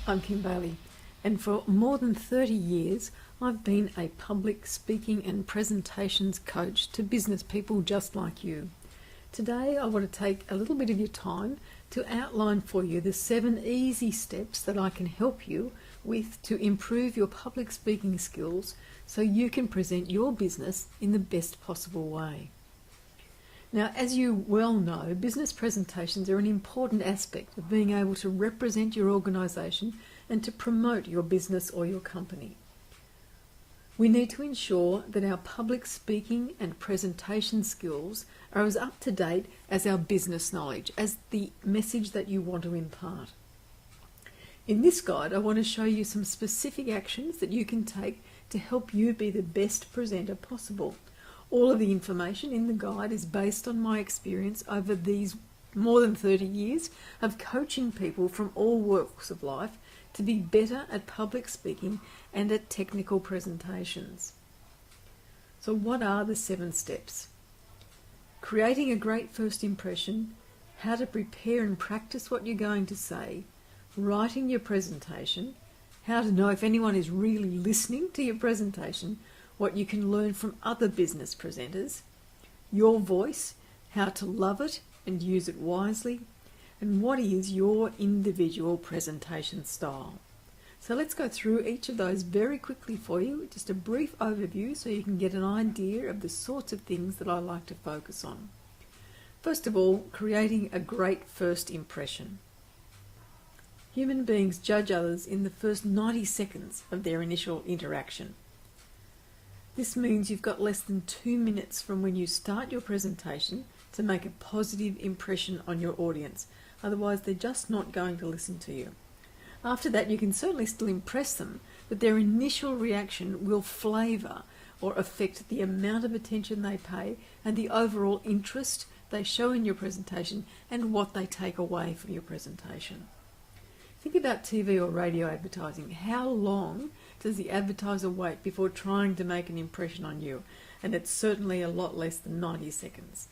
I'm Kim Bailey, and for more than 30 years I've been a public speaking and presentations coach to business people just like you. Today I want to take a little bit of your time to outline for you the 7 easy steps that I can help you with to improve your public speaking skills so you can present your business in the best possible way. Now, as you well know, business presentations are an important aspect of being able to represent your organisation and to promote your business or your company. We need to ensure that our public speaking and presentation skills are as up to date as our business knowledge, as the message that you want to impart. In this guide, I want to show you some specific actions that you can take to help you be the best presenter possible. All of the information in the guide is based on my experience over these more than 30 years of coaching people from all walks of life to be better at public speaking and at technical presentations. So what are the 7 steps? Creating a great first impression, how to prepare and practice what you're going to say, writing your presentation, how to know if anyone is really listening to your presentation, what you can learn from other business presenters, your voice, how to love it and use it wisely, and what is your individual presentation style. So let's go through each of those very quickly for you, just a brief overview so you can get an idea of the sorts of things that I like to focus on. First of all, creating a great first impression. Human beings judge others in the first 90 seconds of their initial interaction. This means you've got less than 2 minutes from when you start your presentation to make a positive impression on your audience. Otherwise, they're just not going to listen to you. After that, you can certainly still impress them, but their initial reaction will flavour or affect the amount of attention they pay and the overall interest they show in your presentation and what they take away from your presentation. Think about TV or radio advertising. How long does the advertiser wait before trying to make an impression on you? And it's certainly a lot less than 90 seconds.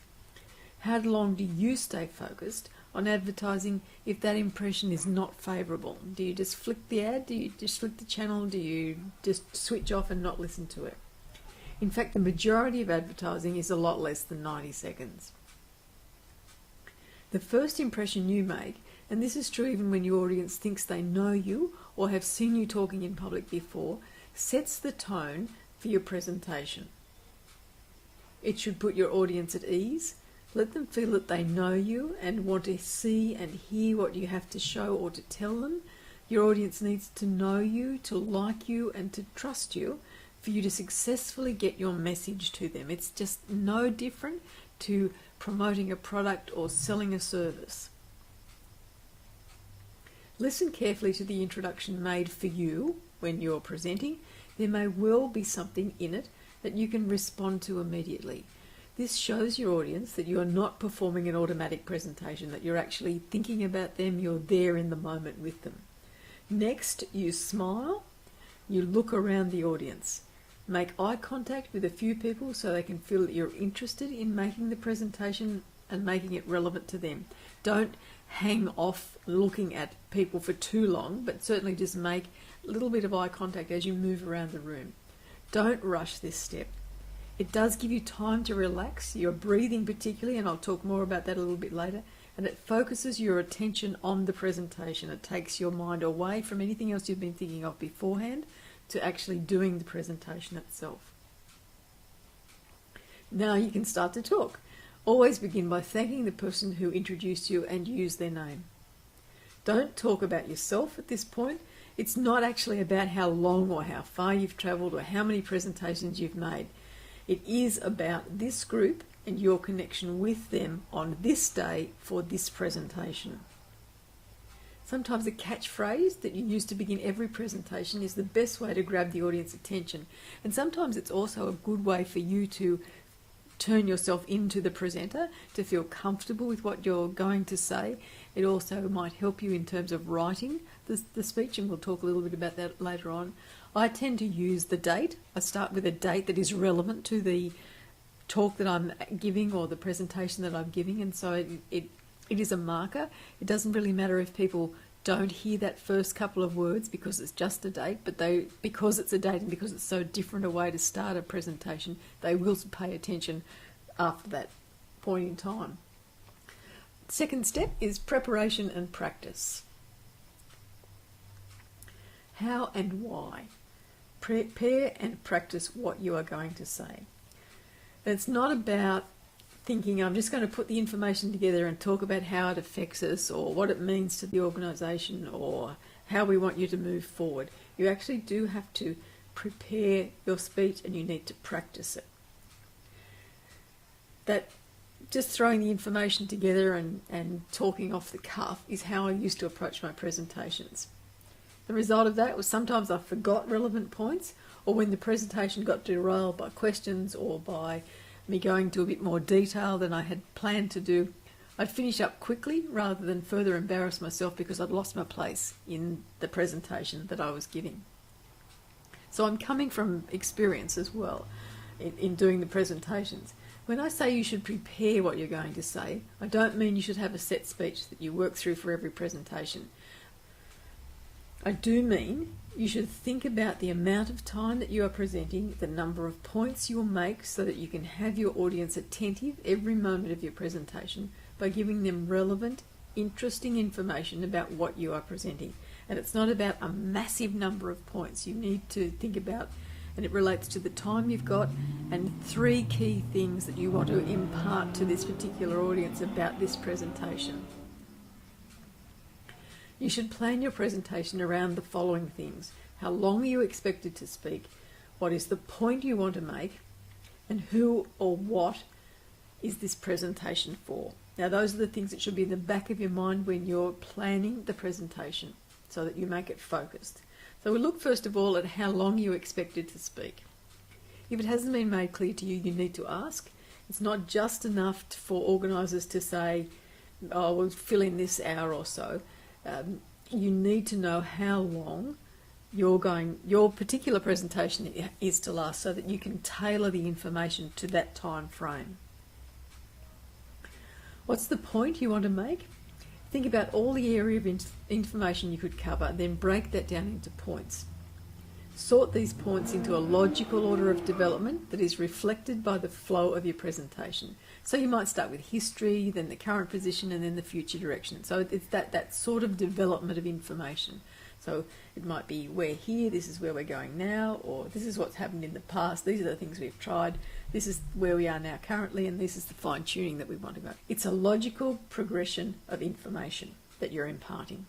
How long do you stay focused on advertising if that impression is not favourable? Do you just flick the ad? Do you just flick the channel? Do you just switch off and not listen to it? In fact, the majority of advertising is a lot less than 90 seconds. The first impression you make, and this is true even when your audience thinks they know you or have seen you talking in public before, sets the tone for your presentation. It should put your audience at ease, let them feel that they know you and want to see and hear what you have to show or to tell them. Your audience needs to know you, to like you and to trust you for you to successfully get your message to them. It's just no different to promoting a product or selling a service. Listen carefully to the introduction made for you when you're presenting. There may well be something in it that you can respond to immediately. This shows your audience that you are not performing an automatic presentation, that you're actually thinking about them, you're there in the moment with them. Next, you smile, you look around the audience. Make eye contact with a few people so they can feel that you're interested in making the presentation and making it relevant to them. Don't hang off looking at people for too long, but certainly just make a little bit of eye contact as you move around the room. Don't rush this step. It does give you time to relax, your breathing particularly, and I'll talk more about that a little bit later, and it focuses your attention on the presentation. It takes your mind away from anything else you've been thinking of beforehand to actually doing the presentation itself. Now you can start to talk. Always begin by thanking the person who introduced you and use their name. Don't talk about yourself at this point. It's not actually about how long or how far you've travelled or how many presentations you've made. It is about this group and your connection with them on this day for this presentation. Sometimes a catchphrase that you use to begin every presentation is the best way to grab the audience attention. And sometimes it's also a good way for you to turn yourself into the presenter, to feel comfortable with what you're going to say. It also might help you in terms of writing the speech, and we'll talk a little bit about that later on. I tend to use the date. I start with a date that is relevant to the talk that I'm giving or the presentation that I'm giving, and so it is a marker. It doesn't really matter if people don't hear that first couple of words because it's just a date, but because it's a date and because it's so different a way to start a presentation, they will pay attention after that point in time. Second step is preparation and practice. How and why? Prepare and practice what you are going to say. It's not about thinking, I'm just going to put the information together and talk about how it affects us or what it means to the organisation or how we want you to move forward. You actually do have to prepare your speech and you need to practice it. That just throwing the information together and talking off the cuff is how I used to approach my presentations. The result of that was sometimes I forgot relevant points, or when the presentation got derailed by questions or by me going to a bit more detail than I had planned to do, I'd finish up quickly rather than further embarrass myself because I'd lost my place in the presentation that I was giving. So I'm coming from experience as well in doing the presentations. When I say you should prepare what you're going to say, I don't mean you should have a set speech that you work through for every presentation. I do mean you should think about the amount of time that you are presenting, the number of points you'll make so that you can have your audience attentive every moment of your presentation by giving them relevant, interesting information about what you are presenting. And it's not about a massive number of points. You need to think about, and it relates to the time you've got and 3 key things that you want to impart to this particular audience about this presentation. You should plan your presentation around the following things. How long are you expected to speak? What is the point you want to make? And who or what is this presentation for? Now, those are the things that should be in the back of your mind when you're planning the presentation so that you make it focused. So we'll look first of all at how long you're expected to speak. If it hasn't been made clear to you, you need to ask. It's not just enough for organisers to say, oh, we'll fill in this hour or so. You need to know how long your particular presentation is to last so that you can tailor the information to that time frame. What's the point you want to make? Think about all the area of information you could cover, then break that down into points. Sort these points into a logical order of development that is reflected by the flow of your presentation. So you might start with history, then the current position, and then the future direction. So it's that sort of development of information. So it might be, we're here, this is where we're going now, or this is what's happened in the past, these are the things we've tried, this is where we are now currently, and this is the fine-tuning that we want to go. It's a logical progression of information that you're imparting.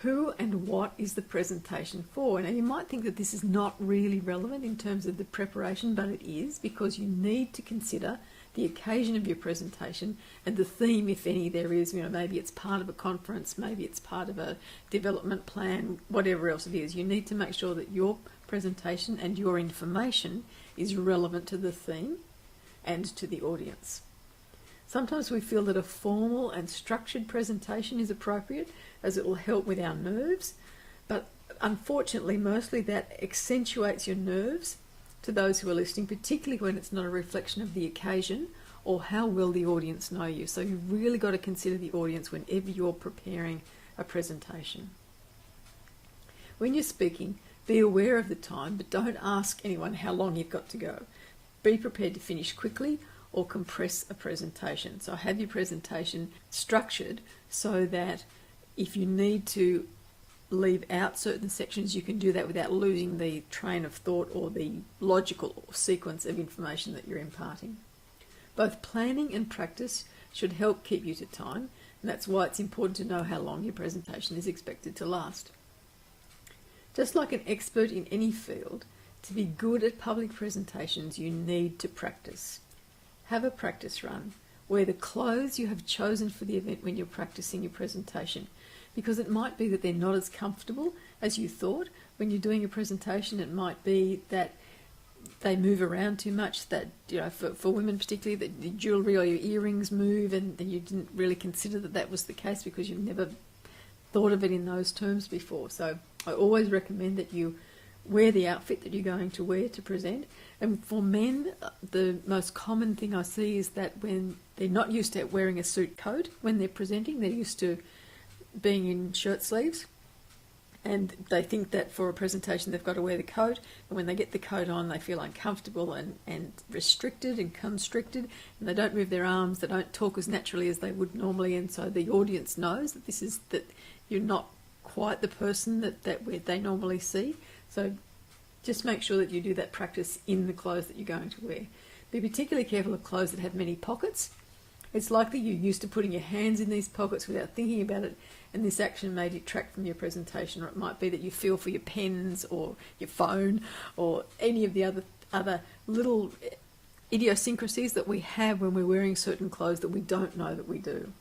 Who and what is the presentation for? Now, you might think that this is not really relevant in terms of the preparation, but it is, because you need to consider the occasion of your presentation and the theme, if any there is. Maybe it's part of a conference, maybe it's part of a development plan, whatever else it is. You need to make sure that your presentation and your information is relevant to the theme and to the audience. Sometimes we feel that a formal and structured presentation is appropriate as it will help with our nerves, but unfortunately mostly that accentuates your nerves to those who are listening, particularly when it's not a reflection of the occasion or how well the audience know you. So you've really got to consider the audience whenever you're preparing a presentation. When you're speaking, be aware of the time, but don't ask anyone how long you've got to go. Be prepared to finish quickly or compress a presentation. So have your presentation structured so that if you need to leave out certain sections, you can do that without losing the train of thought or the logical sequence of information that you're imparting. Both planning and practice should help keep you to time, and that's why it's important to know how long your presentation is expected to last. Just like an expert in any field, to be good at public presentations, you need to practice. Have a practice run. Wear the clothes you have chosen for the event when you're practicing your presentation, because it might be that they're not as comfortable as you thought. When you're doing a presentation, it might be that they move around too much, that for women particularly, that the jewellery or your earrings move, and you didn't really consider that was the case because you've never thought of it in those terms before. So I always recommend that you wear the outfit that you're going to wear to present. And for men, the most common thing I see is that when they're not used to wearing a suit coat when they're presenting, they're used to being in shirt sleeves, and they think that for a presentation they've got to wear the coat, and when they get the coat on they feel uncomfortable and restricted and constricted, and they don't move their arms, they don't talk as naturally as they would normally, and so the audience knows that you're not quite the person that they normally see. So just make sure that you do that practice in the clothes that you're going to wear. Be particularly careful of clothes that have many pockets. It's likely you're used to putting your hands in these pockets without thinking about it, and this action may detract from your presentation, or it might be that you feel for your pens or your phone or any of the other little idiosyncrasies that we have when we're wearing certain clothes that we don't know that we do.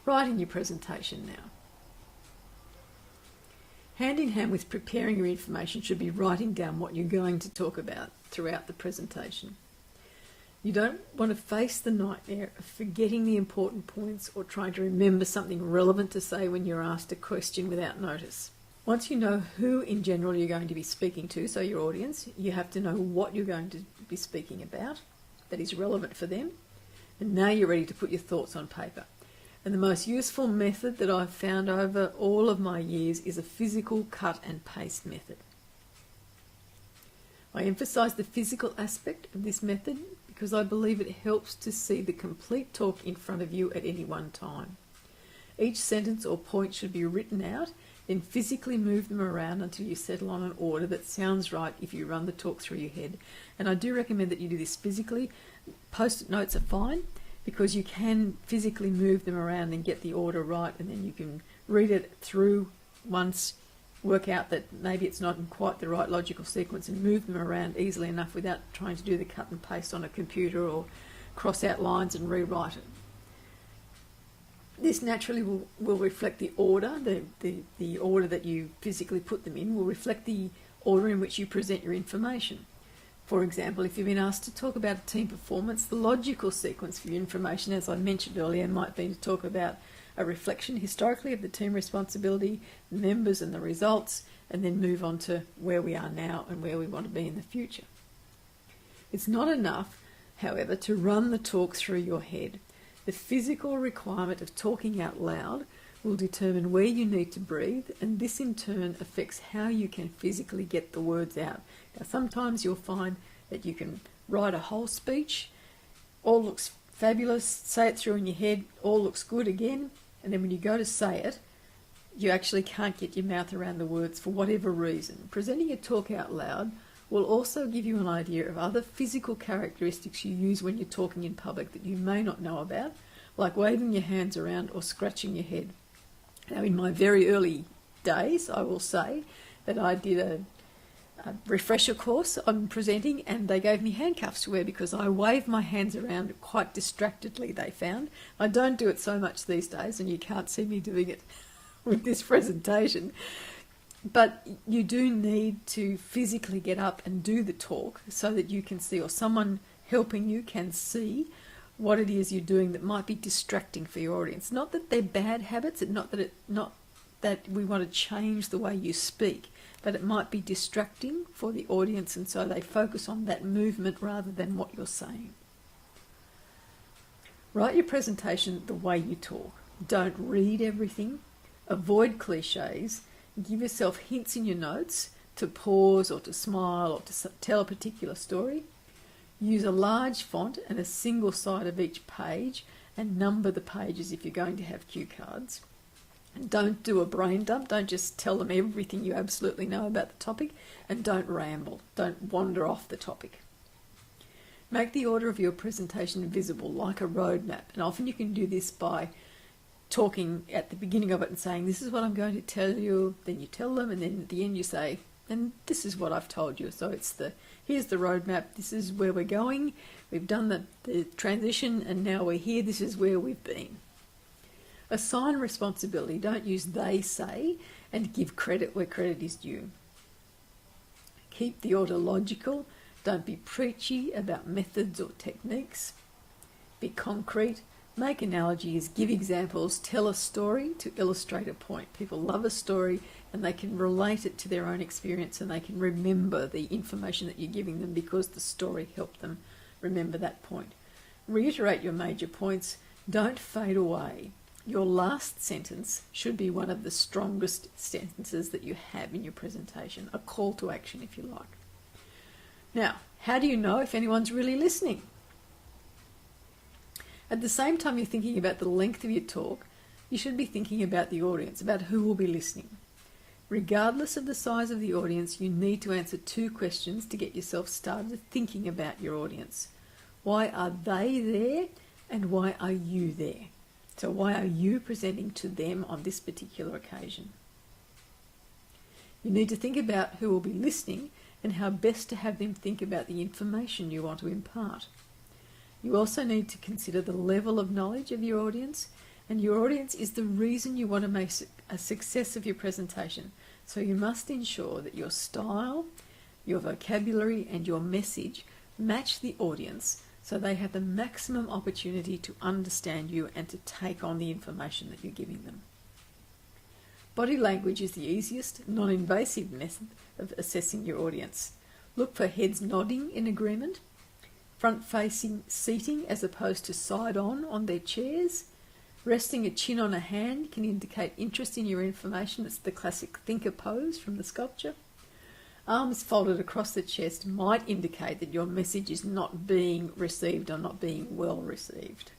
Writing your presentation now. Hand in hand with preparing your information should be writing down what you're going to talk about throughout the presentation. You don't want to face the nightmare of forgetting the important points or trying to remember something relevant to say when you're asked a question without notice. Once you know who in general you're going to be speaking to, so your audience, you have to know what you're going to be speaking about that is relevant for them, and now you're ready to put your thoughts on paper. And the most useful method that I've found over all of my years is a physical cut and paste method. I emphasise the physical aspect of this method because I believe it helps to see the complete talk in front of you at any one time. Each sentence or point should be written out, then physically move them around until you settle on an order that sounds right if you run the talk through your head. And I do recommend that you do this physically. Post-it notes are fine because you can physically move them around and get the order right, and then you can read it through once, work out that maybe it's not in quite the right logical sequence, and move them around easily enough without trying to do the cut and paste on a computer or cross out lines and rewrite it. This naturally will reflect the order, the order that you physically put them in will reflect the order in which you present your information. For example, if you've been asked to talk about a team performance, the logical sequence for your information, as I mentioned earlier, might be to talk about a reflection historically of the team responsibility, the members and the results, and then move on to where we are now and where we want to be in the future. It's not enough, however, to run the talk through your head. The physical requirement of talking out loud will determine where you need to breathe, and this in turn affects how you can physically get the words out. Now, sometimes you'll find that you can write a whole speech, all looks fabulous, say it through in your head, all looks good again, and then when you go to say it, you actually can't get your mouth around the words for whatever reason. Presenting a talk out loud will also give you an idea of other physical characteristics you use when you're talking in public that you may not know about, like waving your hands around or scratching your head. Now, in my very early days, I will say that I did a refresher course on presenting, and they gave me handcuffs to wear because I waved my hands around quite distractedly, they found. I don't do it so much these days, and you can't see me doing it with this presentation. But you do need to physically get up and do the talk so that you can see, or someone helping you can see, what it is you're doing that might be distracting for your audience. Not that they're bad habits, not that we want to change the way you speak, but it might be distracting for the audience, and so they focus on that movement rather than what you're saying. Write your presentation the way you talk. Don't read everything. Avoid cliches. Give yourself hints in your notes to pause or to smile or to tell a particular story. Use a large font and a single side of each page, and number the pages if you're going to have cue cards. And don't do a brain dump. Don't just tell them everything you absolutely know about the topic, and don't ramble. Don't wander off the topic. Make the order of your presentation visible like a roadmap, and often you can do this by talking at the beginning of it and saying, this is what I'm going to tell you, then you tell them, and then at the end you say, and this is what I've told you. So it's here's the roadmap, this is where we're going, we've done the transition, and now we're here, this is where we've been. Assign responsibility, don't use they say, and give credit where credit is due. Keep the order logical, don't be preachy about methods or techniques. Be concrete, make analogies, give examples, tell a story to illustrate a point. People love a story and they can relate it to their own experience, and they can remember the information that you're giving them because the story helped them remember that point. Reiterate your major points. Don't fade away. Your last sentence should be one of the strongest sentences that you have in your presentation, a call to action if you like. Now, how do you know if anyone's really listening? At the same time you're thinking about the length of your talk, you should be thinking about the audience, about who will be listening. Regardless of the size of the audience, you need to answer 2 questions to get yourself started thinking about your audience. Why are they there and why are you there? So why are you presenting to them on this particular occasion? You need to think about who will be listening and how best to have them think about the information you want to impart. You also need to consider the level of knowledge of your audience, and your audience is the reason you want to make a success of your presentation. So you must ensure that your style, your vocabulary and your message match the audience so they have the maximum opportunity to understand you and to take on the information that you're giving them. Body language is the easiest, non-invasive method of assessing your audience. Look for heads nodding in agreement, front-facing seating as opposed to side-on their chairs. Resting a chin on a hand can indicate interest in your information. It's the classic thinker pose from the sculpture. Arms folded across the chest might indicate that your message is not being received or not being well received.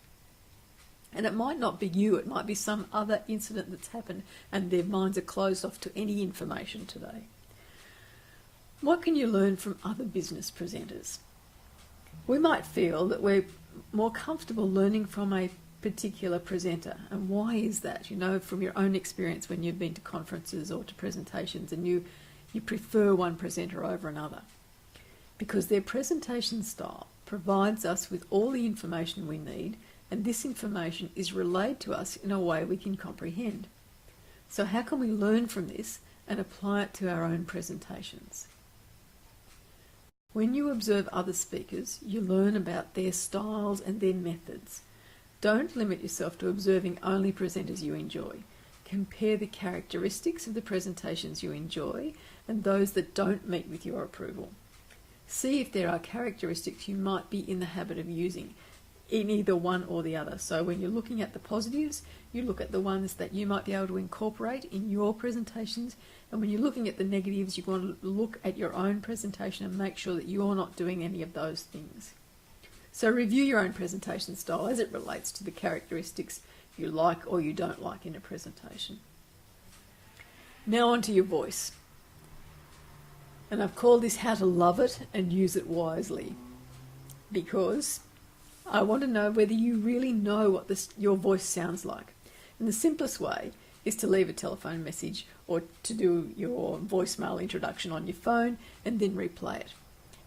And it might not be you, it might be some other incident that's happened and their minds are closed off to any information today. What can you learn from other business presenters? We might feel that we're more comfortable learning from a particular presenter. And why is that? You know, from your own experience when you've been to conferences or to presentations and you prefer one presenter over another. Because their presentation style provides us with all the information we need, and this information is relayed to us in a way we can comprehend. So how can we learn from this and apply it to our own presentations? When you observe other speakers, you learn about their styles and their methods. Don't limit yourself to observing only presenters you enjoy. Compare the characteristics of the presentations you enjoy and those that don't meet with your approval. See if there are characteristics you might be in the habit of using in either one or the other. So when you're looking at the positives, you look at the ones that you might be able to incorporate in your presentations, and when you're looking at the negatives, you want to look at your own presentation and make sure that you're not doing any of those things. So review your own presentation style as it relates to the characteristics you like or you don't like in a presentation. Now on to your voice. And I've called this How to Love It and Use It Wisely, because I want to know whether you really know what your voice sounds like. And the simplest way is to leave a telephone message or to do your voicemail introduction on your phone and then replay it.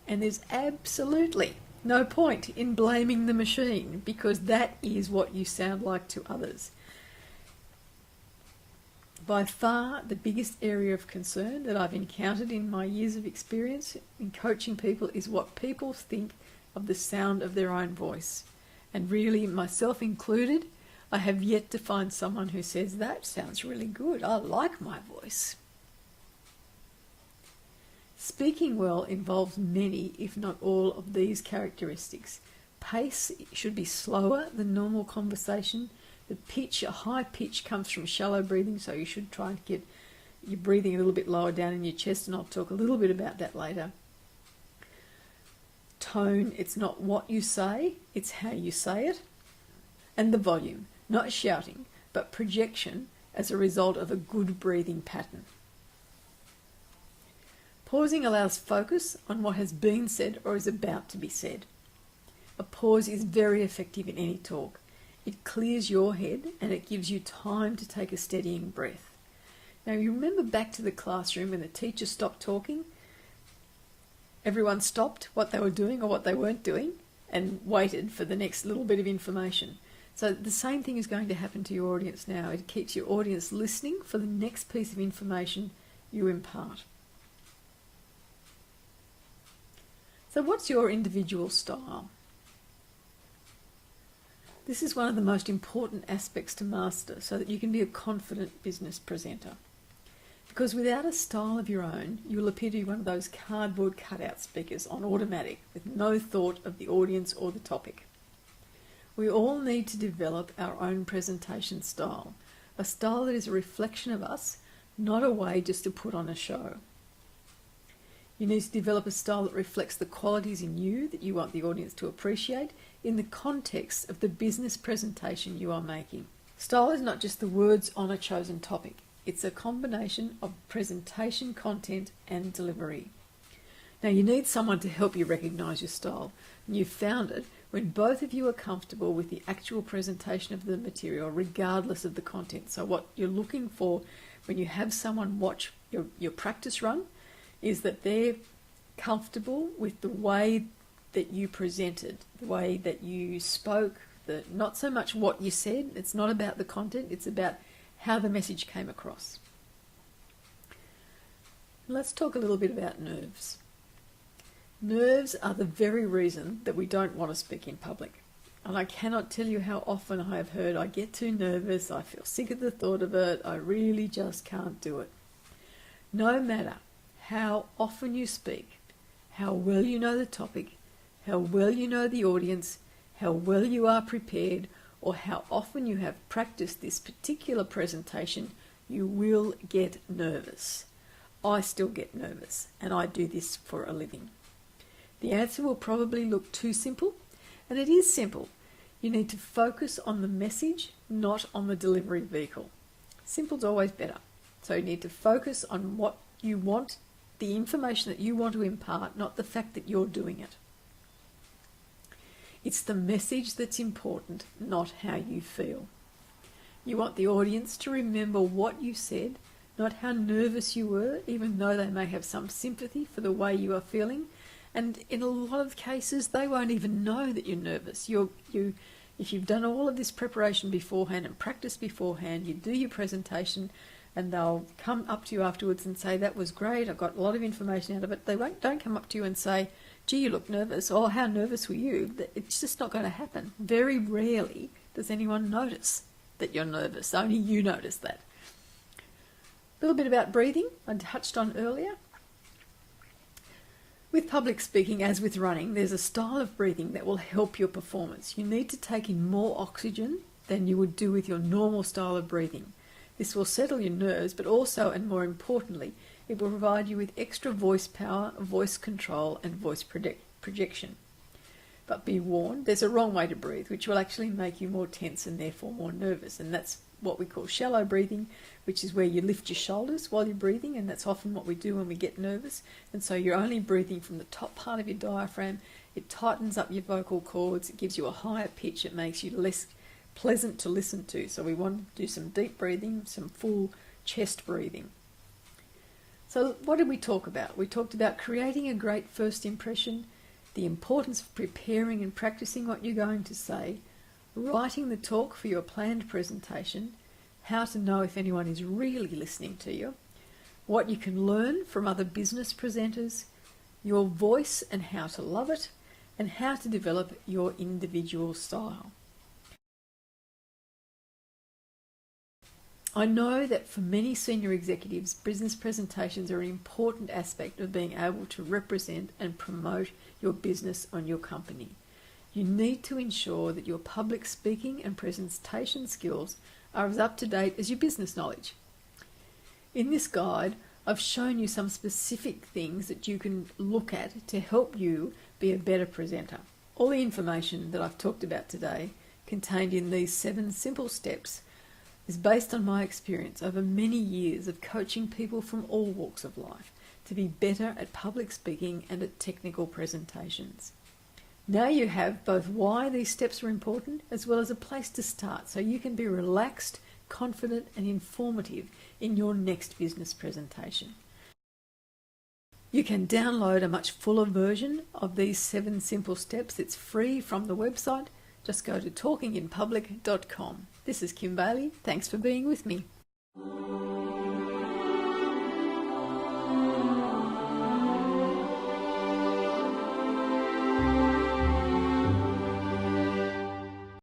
And there's absolutely no point in blaming the machine, because that is what you sound like to others. By far the biggest area of concern that I've encountered in my years of experience in coaching people is what people think of the sound of their own voice. And really, myself included, I have yet to find someone who says, that sounds really good, I like my voice. Speaking well involves many, if not all, of these characteristics. Pace should be slower than normal conversation. The pitch, a high pitch, comes from shallow breathing, so you should try and get your breathing a little bit lower down in your chest, and I'll talk a little bit about that later. Tone, it's not what you say, it's how you say it. And the volume, not shouting, but projection as a result of a good breathing pattern. Pausing allows focus on what has been said or is about to be said. A pause is very effective in any talk. It clears your head and it gives you time to take a steadying breath. Now you remember back to the classroom when the teacher stopped talking? Everyone stopped what they were doing or what they weren't doing and waited for the next little bit of information. So the same thing is going to happen to your audience now. It keeps your audience listening for the next piece of information you impart. So what's your individual style? This is one of the most important aspects to master so that you can be a confident business presenter. Because without a style of your own, you will appear to be one of those cardboard cutout speakers on automatic with no thought of the audience or the topic. We all need to develop our own presentation style, a style that is a reflection of us, not a way just to put on a show. You need to develop a style that reflects the qualities in you that you want the audience to appreciate in the context of the business presentation you are making. Style is not just the words on a chosen topic. It's a combination of presentation, content, and delivery. Now, you need someone to help you recognise your style. And you've found it when both of you are comfortable with the actual presentation of the material, regardless of the content. So what you're looking for when you have someone watch your practice run is that they're comfortable with the way that you presented, the way that you spoke, not so much what you said. It's not about the content, it's about how the message came across. Let's talk a little bit about nerves. Nerves are the very reason that we don't want to speak in public. And I cannot tell you how often I have heard, I get too nervous, I feel sick at the thought of it, I really just can't do it. No matter how often you speak, how well you know the topic, how well you know the audience, how well you are prepared, or how often you have practiced this particular presentation, you will get nervous. I still get nervous, and I do this for a living. The answer will probably look too simple, and it is simple. You need to focus on the message, not on the delivery vehicle. Simple's always better. So you need to focus on what you want, the information that you want to impart, not the fact that you're doing it. It's the message that's important, not how you feel. You want the audience to remember what you said, not how nervous you were, even though they may have some sympathy for the way you are feeling. And in a lot of cases, they won't even know that you're nervous. If you've done all of this preparation beforehand and practice beforehand, you do your presentation, and they'll come up to you afterwards and say, that was great, I got a lot of information out of it. They don't come up to you and say, gee, you look nervous, or how nervous were you? It's just not going to happen. Very rarely does anyone notice that you're nervous. Only you notice that. A little bit about breathing, I touched on earlier. With public speaking, as with running, there's a style of breathing that will help your performance. You need to take in more oxygen than you would do with your normal style of breathing. This will settle your nerves, but also, and more importantly, it will provide you with extra voice power, voice control, and voice projection. But be warned, there's a wrong way to breathe, which will actually make you more tense and therefore more nervous. And that's what we call shallow breathing, which is where you lift your shoulders while you're breathing, and that's often what we do when we get nervous. And so you're only breathing from the top part of your diaphragm. It tightens up your vocal cords, it gives you a higher pitch, it makes you less pleasant to listen to. So we want to do some deep breathing, some full chest breathing. So what did we talk about? We talked about creating a great first impression, the importance of preparing and practicing what you're going to say, writing the talk for your planned presentation, how to know if anyone is really listening to you, what you can learn from other business presenters, your voice and how to love it, and how to develop your individual style. I know that for many senior executives, business presentations are an important aspect of being able to represent and promote your business or your company. You need to ensure that your public speaking and presentation skills are as up to date as your business knowledge. In this guide, I've shown you some specific things that you can look at to help you be a better presenter. All the information that I've talked about today, contained in these 7 simple steps, is based on my experience over many years of coaching people from all walks of life to be better at public speaking and at technical presentations. Now you have both why these steps are important as well as a place to start, so you can be relaxed, confident and informative in your next business presentation. You can download a much fuller version of these 7 simple steps. It's free from the website. Just go to talkinginpublic.com. This is Kim Bailey. Thanks for being with me.